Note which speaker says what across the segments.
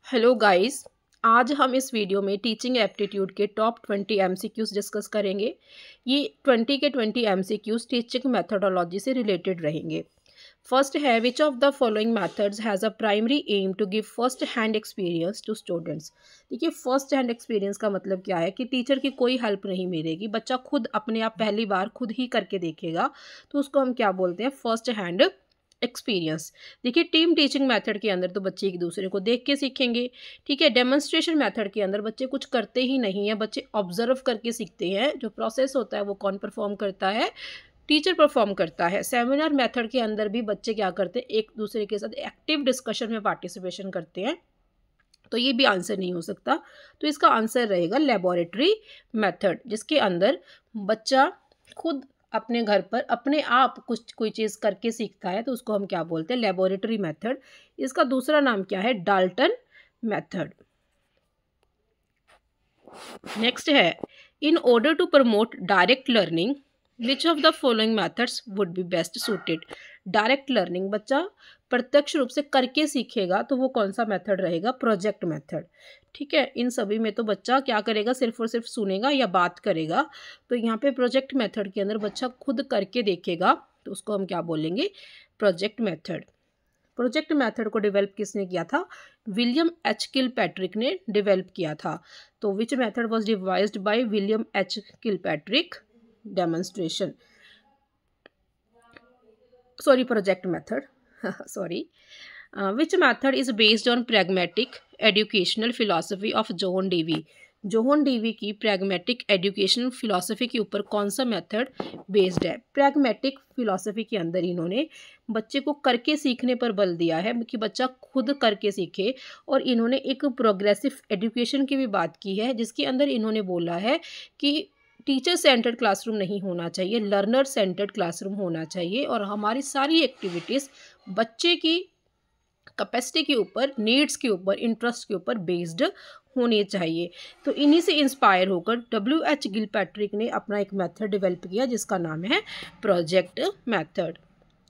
Speaker 1: Hello guys. आज हम इस वीडियो में टीचिंग एप्टीट्यूड के टॉप 20 एमसीक्यूज डिस्कस करेंगे। ये 20 के 20 एमसीक्यूज टीचिंग मेथोडोलॉजी से रिलेटेड रहेंगे। फर्स्ट है, which of the following methods has a primary aim to give first hand experience to students. देखिए, फर्स्ट हैंड एक्सपीरियंस का मतलब क्या है कि टीचर की कोई हेल्प नहीं मिलेगी, बच्चा खुद अपने आप पहली बार खुद ही करके देखेगा, तो उसको हम क्या बोलते हैं, फर्स्ट हैंड एक्सपीरियंस। देखिए, टीम टीचिंग मेथड के अंदर तो बच्चे एक दूसरे को देख के सीखेंगे। ठीक है, डेमोन्स्ट्रेशन मेथड के अंदर बच्चे कुछ करते ही नहीं है, बच्चे ऑब्जर्व करके सीखते हैं। जो प्रोसेस होता है वो कौन परफॉर्म करता है, टीचर परफॉर्म करता है। सेमिनार मेथड के अंदर भी बच्चे क्या करते हैं, एक दूसरे के साथ एक्टिव डिस्कशन में पार्टिसिपेशन करते हैं। तो ये भी आंसर नहीं हो सकता, तो इसका आंसर रहेगा लेबोरेटरी मेथड, जिसके अंदर बच्चा खुद अपने घर पर अपने आप कुछ कोई चीज़ करके सीखता है, तो उसको हम क्या बोलते हैं, लेबोरेटरी मेथड। इसका दूसरा नाम क्या है, डाल्टन मेथड। नेक्स्ट है, in order to promote direct learning which of the following methods would be best suited. Direct learning, बच्चा प्रत्यक्ष रूप से करके सीखेगा, तो वो कौन सा मेथड रहेगा, प्रोजेक्ट मेथड। ठीक है, इन सभी में तो बच्चा क्या करेगा, सिर्फ और सिर्फ सुनेगा या बात करेगा। तो यहाँ पे प्रोजेक्ट मेथड के अंदर बच्चा खुद करके देखेगा, तो उसको हम क्या बोलेंगे, प्रोजेक्ट मेथड। प्रोजेक्ट मेथड को डेवलप किसने किया था, विलियम एच किलपैट्रिक ने डेवलप किया था। तो which method was devised by William H Kilpatrick, demonstration, sorry project method, sorry. Which method is based on pragmatic educational philosophy of John Dewey. John Dewey की pragmatic educational philosophy के ऊपर कौन सा method based है। Pragmatic philosophy के अंदर इन्होंने बच्चे को करके सीखने पर बल दिया है कि बच्चा खुद करके सीखे, और इन्होंने एक प्रोग्रेसिव एजुकेशन की भी बात की है, जिसके अंदर इन्होंने बोला है कि टीचर सेंटर्ड क्लासरूम नहीं होना चाहिए, लर्नर सेंटर्ड क्लासरूम होना चाहिए, और हमारी सारी एक्टिविटीज़ बच्चे की कैपेसिटी के ऊपर, नीड्स के ऊपर, इंटरेस्ट के ऊपर बेस्ड होनी चाहिए। तो इन्हीं से इंस्पायर होकर W.H. गिलपैट्रिक ने अपना एक मेथड डेवलप किया, जिसका नाम है project method.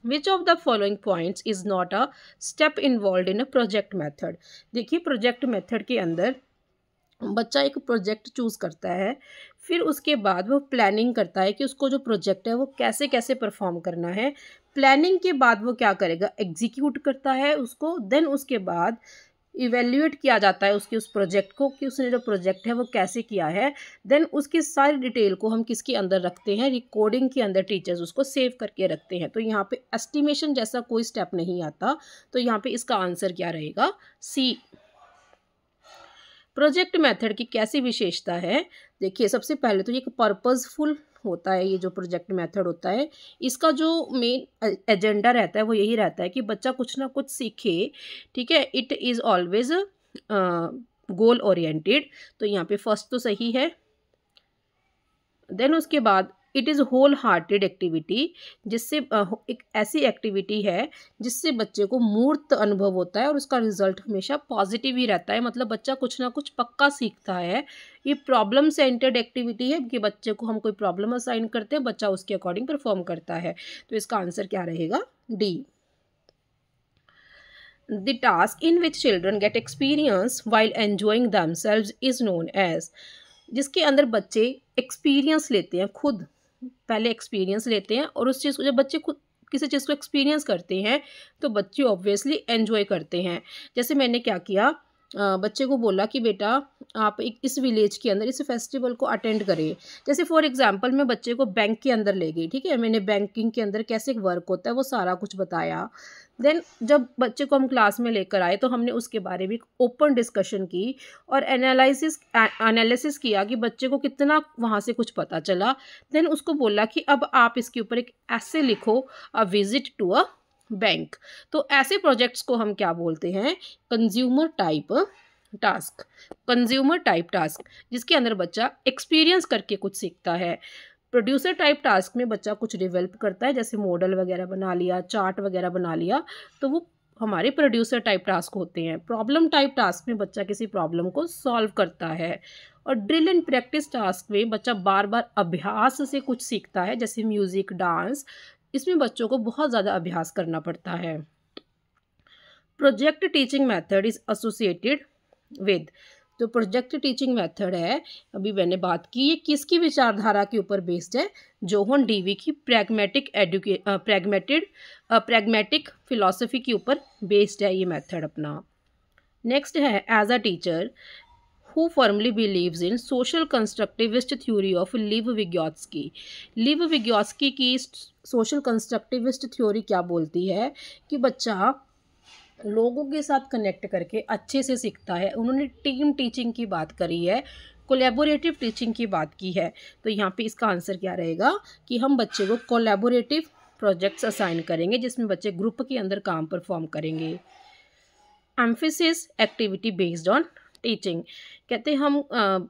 Speaker 1: Which of the following points is not a step involve in a project method. देखिए, प्रोजेक्ट मेथड के अंदर बच्चा एक प्रोजेक्ट चूज़ करता है, फिर उसके बाद वो प्लानिंग करता है कि उसको जो प्रोजेक्ट है वो कैसे कैसे परफॉर्म करना है। प्लानिंग के बाद वो क्या करेगा, एग्जीक्यूट करता है उसको। देन उसके बाद इवेल्युएट किया जाता है उसके उस प्रोजेक्ट को कि उसने जो प्रोजेक्ट है वो कैसे किया है। देन उसकी सारी डिटेल को हम किसके अंदर रखते हैं, रिकॉर्डिंग के अंदर टीचर्स उसको सेव करके रखते हैं। तो यहाँ पे एस्टिमेशन जैसा कोई स्टेप नहीं आता, तो यहाँ पे इसका आंसर क्या रहेगा, सी। प्रोजेक्ट मेथड की कैसी विशेषता है, देखिए, सबसे पहले तो ये एक पर्पसफुल होता है। ये जो प्रोजेक्ट मेथड होता है, इसका जो मेन एजेंडा रहता है वो यही रहता है कि बच्चा कुछ ना कुछ सीखे। ठीक है, it is always goal oriented, तो यहाँ पे फर्स्ट तो सही है। देन उसके बाद it is whole hearted activity, जिससे एक ऐसी एक्टिविटी है जिससे बच्चे को मूर्त अनुभव होता है और उसका रिजल्ट हमेशा पॉजिटिव ही रहता है, मतलब बच्चा कुछ ना कुछ पक्का सीखता है। ये प्रॉब्लम सेंटर्ड एक्टिविटी है कि बच्चे को हम कोई प्रॉब्लम असाइन करते हैं, बच्चा उसके अकॉर्डिंग परफॉर्म करता है। तो इसका आंसर क्या रहेगा, D. The task in which children get experience while enjoying themselves is known as. जिसके अंदर बच्चे एक्सपीरियंस लेते हैं, खुद पहले एक्सपीरियंस लेते हैं, और उस चीज़ को जब बच्चे खुद किसी चीज़ को एक्सपीरियंस करते हैं तो बच्चे ऑब्वियसली एंजॉय करते हैं। जैसे मैंने क्या किया, बच्चे को बोला कि बेटा आप एक इस विलेज के अंदर इस फेस्टिवल को अटेंड करें। जैसे फॉर एग्जांपल मैं बच्चे को बैंक के अंदर ले गई, ठीक है, मैंने बैंकिंग के अंदर कैसे वर्क होता है वो सारा कुछ बताया। देन जब बच्चे को हम क्लास में लेकर आए तो हमने उसके बारे में ओपन डिस्कशन की और एनालिसिस किया कि बच्चे को कितना वहाँ से कुछ पता चला। देन उसको बोला कि अब आप इसके ऊपर एक ऐसे लिखो, a visit to a bank. तो ऐसे प्रोजेक्ट्स को हम क्या बोलते हैं, consumer type task. Consumer type task जिसके अंदर बच्चा एक्सपीरियंस करके कुछ सीखता है। प्रोड्यूसर टाइप टास्क में बच्चा कुछ डेवलप करता है, जैसे मॉडल वगैरह बना लिया, चार्ट वगैरह बना लिया, तो वो हमारे प्रोड्यूसर टाइप टास्क होते हैं। प्रॉब्लम टाइप टास्क में बच्चा किसी प्रॉब्लम को सॉल्व करता है। और ड्रिल एंड प्रैक्टिस टास्क में बच्चा बार बार अभ्यास से कुछ सीखता है, जैसे म्यूज़िक, डांस, इसमें बच्चों को बहुत ज़्यादा अभ्यास करना पड़ता है। Project teaching method is associated with. जो प्रोजेक्ट टीचिंग मेथड है, अभी मैंने बात की, ये किसकी विचारधारा के ऊपर बेस्ड है? जोहन डीवी की प्रैग्मेटिक फिलॉसफी के ऊपर बेस्ड है ये मेथड अपना। नेक्स्ट है as a teacher who firmly believes in social constructivist theory of Lev Vygotsky. Lev Vygotsky की सोशल कंस्ट्रक्टिविस्ट थ्योरी क्या बोलती है कि बच्चा लोगों के साथ कनेक्ट करके अच्छे से सीखता है। उन्होंने टीम टीचिंग की बात करी है, कोलैबोरेटिव टीचिंग की बात की है। तो यहाँ पे इसका आंसर क्या रहेगा कि हम बच्चे को कोलैबोरेटिव प्रोजेक्ट्स असाइन करेंगे जिसमें बच्चे ग्रुप के अंदर काम परफॉर्म करेंगे। Emphasis activity based on teaching, कहते हैं हम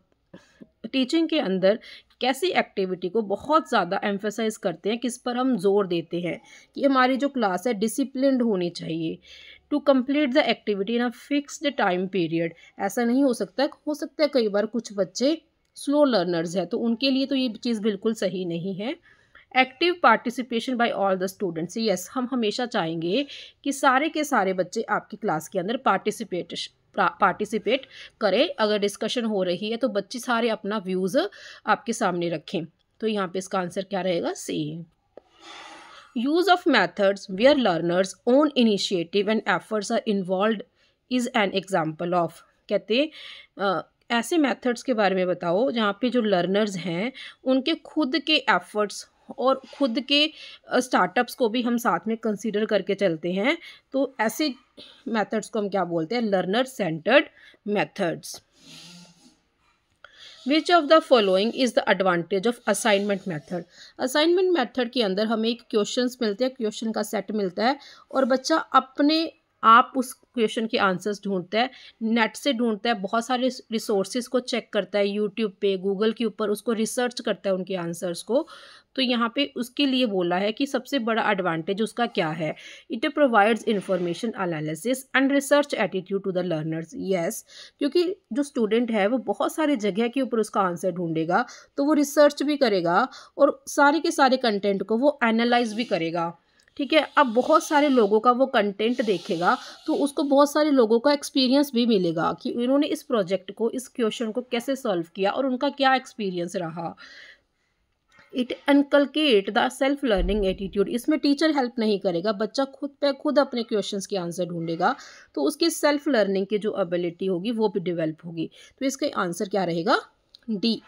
Speaker 1: टीचिंग के अंदर कैसी एक्टिविटी को बहुत ज़्यादा एम्फेसाइज करते हैं, किस पर हम जोर देते हैं कि हमारी जो क्लास है डिसिप्लिन्ड होनी चाहिए। To complete the activity in a fixed time period, ऐसा नहीं हो सकता कई बार कुछ बच्चे स्लो लर्नर्स हैं तो उनके लिए तो ये चीज़ बिल्कुल सही नहीं है। Active participation by all the students, yes हम हमेशा चाहेंगे कि सारे के सारे बच्चे आपकी क्लास के अंदर पार्टिसिपेट करें। अगर डिस्कशन हो रही है तो बच्चे सारे अपना व्यूज़ आपके सामने रखें। तो यहाँ पे इसका आंसर क्या रहेगा? C. Use of methods where learners own initiative and efforts are involve is an example of, कहते ऐसे मेथड्स के बारे में बताओ जहाँ पे जो लर्नर्स हैं उनके खुद के एफर्ट्स और खुद के स्टार्टअप्स को भी हम साथ में कंसीडर करके चलते हैं। तो ऐसे मेथड्स को हम क्या बोलते हैं? Learner centred methods. Which of the following is the advantage of assignment method? Assignment method के अंदर हमें एक क्वेश्चंस मिलते हैं, क्वेश्चन का सेट मिलता है और बच्चा अपने आप उस क्वेश्चन के आंसर्स ढूंढता है, नेट से ढूंढता है, बहुत सारे रिसोर्सेज को चेक करता है, यूट्यूब पे गूगल के ऊपर उसको रिसर्च करता है उनके आंसर्स को। तो यहाँ पे उसके लिए बोला है कि सबसे बड़ा एडवांटेज उसका क्या है? It provides information analysis and research attitude to the learners. Yes, क्योंकि जो स्टूडेंट है वो बहुत सारी जगह के ऊपर उसका आंसर ढूंढेगा तो वो रिसर्च भी करेगा और सारे के सारे कंटेंट को वो एनालाइज भी करेगा। ठीक है, अब बहुत सारे लोगों का वो कंटेंट देखेगा तो उसको बहुत सारे लोगों का एक्सपीरियंस भी मिलेगा कि उन्होंने इस प्रोजेक्ट को, इस क्वेश्चन को कैसे सॉल्व किया और उनका क्या एक्सपीरियंस रहा। It inculcate the self learning attitude, इसमें टीचर हेल्प नहीं करेगा, बच्चा खुद अपने क्वेश्चंस के आंसर ढूंढेगा तो उसकी सेल्फ लर्निंग की जो एबिलिटी होगी वो भी डेवलप होगी। तो इसका आंसर क्या रहेगा? D.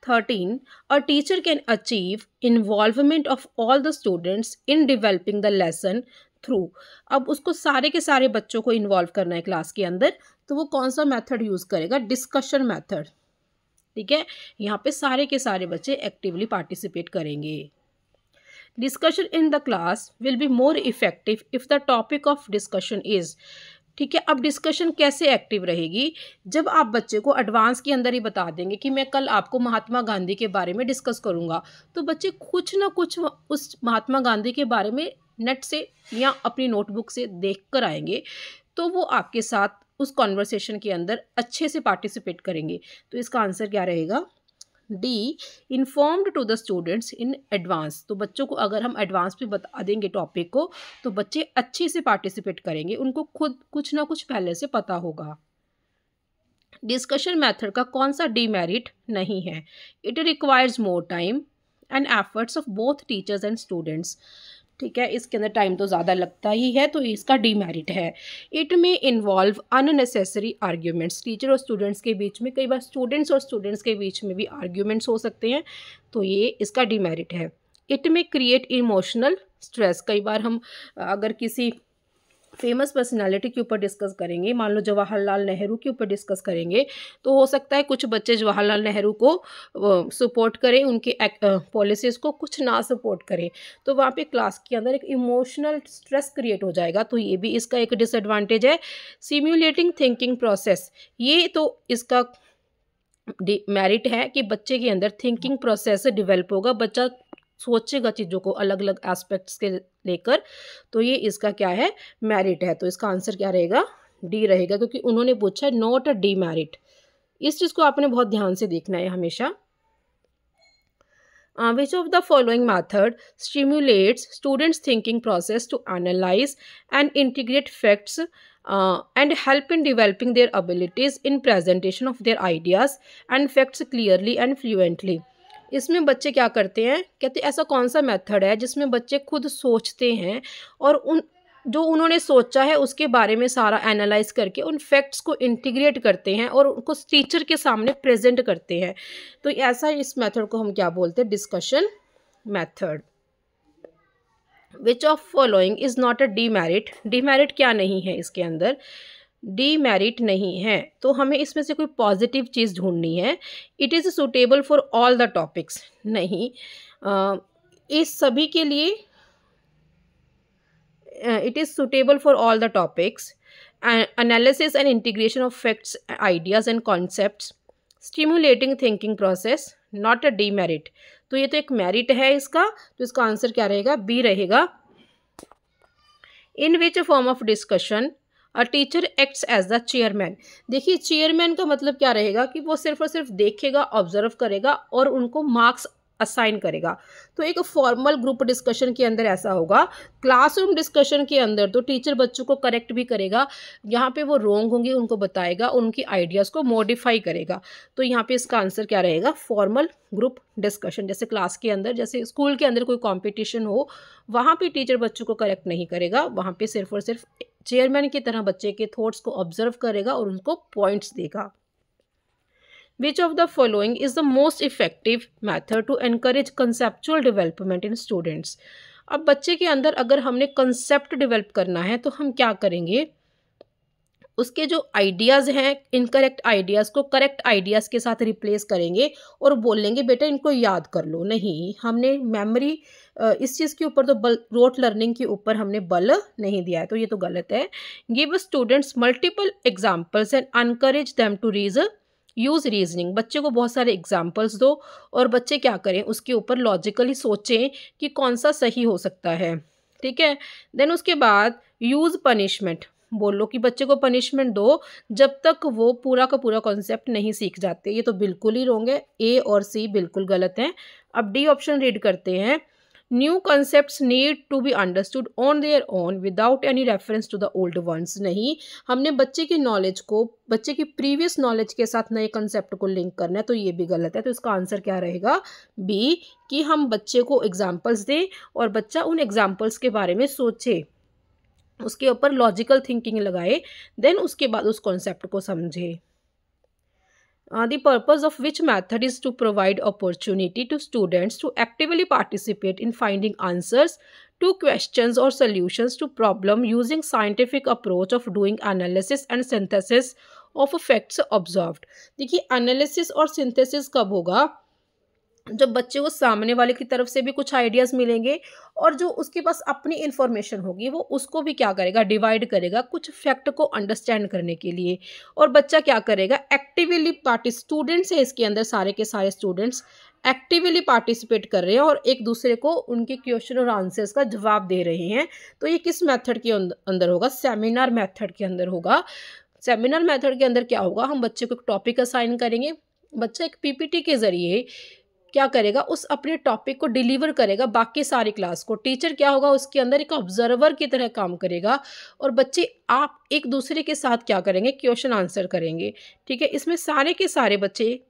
Speaker 1: 13. A teacher can achieve involvement of all the students in developing the lesson through. अब उसको सारे के सारे बच्चों को इन्वॉल्व करना है क्लास के अंदर, तो वो कौन सा मेथड यूज़ करेगा? Discussion method. ठीक है, यहाँ पे सारे के सारे बच्चे एक्टिवली पार्टिसिपेट करेंगे। Discussion in the class will be more effective if the topic of discussion is. ठीक है, अब डिस्कशन कैसे एक्टिव रहेगी? जब आप बच्चे को एडवांस के अंदर ही बता देंगे कि मैं कल आपको महात्मा गांधी के बारे में डिस्कस करूंगा, तो बच्चे कुछ ना कुछ उस महात्मा गांधी के बारे में नेट से या अपनी नोटबुक से देख कर आएंगे, तो वो आपके साथ उस कॉन्वर्सेशन के अंदर अच्छे से पार्टिसिपेट करेंगे। तो इसका आंसर क्या रहेगा? D. Informed to the students in advance, तो बच्चों को अगर हम एडवांस पे बता देंगे टॉपिक को तो बच्चे अच्छे से पार्टिसिपेट करेंगे, उनको खुद कुछ ना कुछ पहले से पता होगा। डिस्कशन मेथड का कौन सा डीमेरिट नहीं है? It requires more time and efforts of both teachers and students. ठीक है, इसके अंदर टाइम तो ज़्यादा लगता ही है तो इसका डीमेरिट है। इट में इन्वॉल्व अननेसेसरी आर्ग्यूमेंट्स, टीचर और स्टूडेंट्स के बीच में कई बार स्टूडेंट्स और स्टूडेंट्स के बीच में भी आर्ग्यूमेंट्स हो सकते हैं, तो ये इसका डीमेरिट है। इट में क्रिएट इमोशनल स्ट्रेस, कई बार हम अगर किसी फेमस पर्सनालिटी के ऊपर डिस्कस करेंगे, मान लो जवाहरलाल नेहरू के ऊपर डिस्कस करेंगे, तो हो सकता है कुछ बच्चे जवाहरलाल नेहरू को सपोर्ट करें, उनके पॉलिसीज़ को, कुछ ना सपोर्ट करें, तो वहाँ पे क्लास के अंदर एक इमोशनल स्ट्रेस क्रिएट हो जाएगा, तो ये भी इसका एक डिसएडवांटेज है। सिम्युलेटिंग थिंकिंग प्रोसेस, ये तो इसका मेरिट है कि बच्चे के अंदर थिंकिंग प्रोसेस डेवलप होगा, बच्चा सोचेगा चीज़ों को अलग अलग एस्पेक्ट्स के लेकर, तो ये इसका क्या है? मेरिट है। तो इसका आंसर क्या रहेगा? डी रहेगा, क्योंकि उन्होंने पूछा है नॉट अ डी मेरिट। इस चीज़ को आपने बहुत ध्यान से देखना है हमेशा। Which of the following method stimulates students' thinking process to analyze and integrate facts and help in developing their abilities in presentation of their ideas and facts clearly and fluently? इसमें बच्चे क्या करते हैं, कहते ऐसा कौन सा मेथड है जिसमें बच्चे खुद सोचते हैं और उन जो उन्होंने सोचा है उसके बारे में सारा एनालाइज करके उन फैक्ट्स को इंटीग्रेट करते हैं और उनको टीचर के सामने प्रेजेंट करते हैं। तो ऐसा इस मेथड को हम क्या बोलते हैं, discussion method. Which of following is not a demerit, demerit क्या नहीं है इसके अंदर, डीमेरिट नहीं है, तो हमें इसमें से कोई पॉजिटिव चीज़ ढूंढनी है। It is suitable for all the topics, नहीं, इस सभी के लिए, it is suitable for all the topics, analysis and integration of facts, ideas and concepts, stimulating thinking process, not a demerit। तो ये तो एक मेरिट है इसका, तो इसका आंसर क्या रहेगा, बी रहेगा। In which form of discussion a teacher acts as the chairman. देखिए चेयरमैन का मतलब क्या रहेगा कि वो सिर्फ और सिर्फ देखेगा, ऑब्जर्व करेगा और उनको मार्क्स असाइन करेगा। तो एक फॉर्मल ग्रुप डिस्कशन के अंदर ऐसा होगा। क्लासरूम डिस्कशन के अंदर तो टीचर बच्चों को करेक्ट भी करेगा, यहाँ पे वो रॉन्ग होंगे उनको बताएगा, उनकी आइडियाज़ को मॉडिफाई करेगा। तो यहाँ पे इसका आंसर क्या रहेगा, फॉर्मल ग्रुप डिस्कशन। जैसे क्लास के अंदर, जैसे स्कूल के अंदर कोई कॉम्पिटिशन हो, वहाँ पे टीचर बच्चों को करेक्ट नहीं करेगा, वहाँ पे सिर्फ और सिर्फ चेयरमैन की तरह बच्चे के थॉट्स को ऑब्जर्व करेगा और उनको पॉइंट्स देगा। Which of the following is the most effective method to encourage conceptual development in students? अब बच्चे के अंदर अगर हमने कंसेप्ट डेवलप करना है तो हम क्या करेंगे, उसके जो आइडियाज़ हैं, इनकरेक्ट आइडियाज़ को करेक्ट आइडियाज़ के साथ रिप्लेस करेंगे और बोलेंगे बेटा इनको याद कर लो। नहीं, हमने मेमोरी इस चीज़ के ऊपर तो रोट लर्निंग के ऊपर हमने बल नहीं दिया है, तो ये तो गलत है। Give students multiple examples and encourage them to use reasoning. बच्चे को बहुत सारे एग्जाम्पल्स दो और बच्चे क्या करें, उसके ऊपर लॉजिकली सोचें कि कौन सा सही हो सकता है, ठीक है। देन उसके बाद यूज़ पनिशमेंट, बोलो कि बच्चे को पनिशमेंट दो जब तक वो पूरा का पूरा कॉन्सेप्ट नहीं सीख जाते। ये तो बिल्कुल ही रॉन्ग है, ए और सी बिल्कुल गलत हैं। अब डी ऑप्शन रीड करते हैं। New concepts need to be understood on their own without any reference to the old ones. नहीं, हमने बच्चे की नॉलेज को बच्चे की प्रीवियस नॉलेज के साथ नए कॉन्सेप्ट को लिंक करना है, तो ये भी गलत है। तो इसका आंसर क्या रहेगा, बी, कि हम बच्चे को एग्जाम्पल्स दें और बच्चा उन एग्जाम्पल्स के बारे में सोचे, उसके ऊपर लॉजिकल थिंकिंग लगाए, देन उसके बाद उस कॉन्सेप्ट को समझे। The purpose of which method is to provide opportunity to students to actively participate in finding answers to questions or solutions to problem using scientific approach of doing analysis and synthesis of facts observed। देखिए analysis और synthesis कब होगा, जब बच्चे को सामने वाले की तरफ से भी कुछ आइडियाज़ मिलेंगे और जो उसके पास अपनी इन्फॉर्मेशन होगी वो उसको भी क्या करेगा, डिवाइड करेगा कुछ फैक्ट को अंडरस्टैंड करने के लिए। और बच्चा क्या करेगा, एक्टिवली स्टूडेंट्स है इसके अंदर, सारे के सारे स्टूडेंट्स एक्टिवली पार्टिसिपेट कर रहे हैं और एक दूसरे को उनके क्वेश्चन और आंसर्स का जवाब दे रहे हैं। तो ये किस मेथड के अंदर होगा, सेमिनार मेथड के अंदर होगा। सेमिनार मेथड के अंदर क्या होगा, हम बच्चे को एक टॉपिक असाइन करेंगे, बच्चा एक पीपीटी के ज़रिए क्या करेगा, उस अपने टॉपिक को डिलीवर करेगा बाकी सारी क्लास को। टीचर क्या होगा, उसके अंदर एक ऑब्जर्वर की तरह काम करेगा और बच्चे आप एक दूसरे के साथ क्या करेंगे, क्वेश्चन आंसर करेंगे, ठीक है। इसमें सारे के सारे बच्चे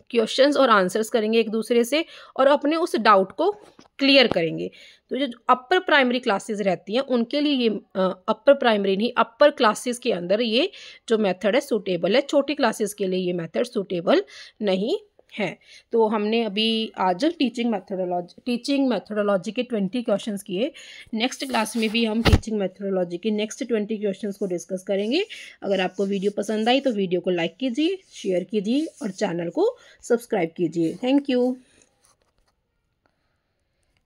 Speaker 1: क्वेश्चंस और आंसर्स करेंगे एक दूसरे से और अपने उस डाउट को क्लियर करेंगे। तो जो अपर प्राइमरी क्लासेस रहती हैं उनके लिए ये अपर प्राइमरी नहीं, अपर क्लासेस के अंदर ये जो मेथड है सूटेबल है, छोटी क्लासेस के लिए ये मेथड सूटेबल नहीं है। तो हमने अभी आज टीचिंग मेथोडोलॉजी के 20 क्वेश्चंस किए। नेक्स्ट क्लास में भी हम टीचिंग मेथोडोलॉजी के नेक्स्ट 20 क्वेश्चंस को डिस्कस करेंगे। अगर आपको वीडियो पसंद आई तो वीडियो को लाइक कीजिए, शेयर कीजिए और चैनल को सब्सक्राइब कीजिए। Thank you.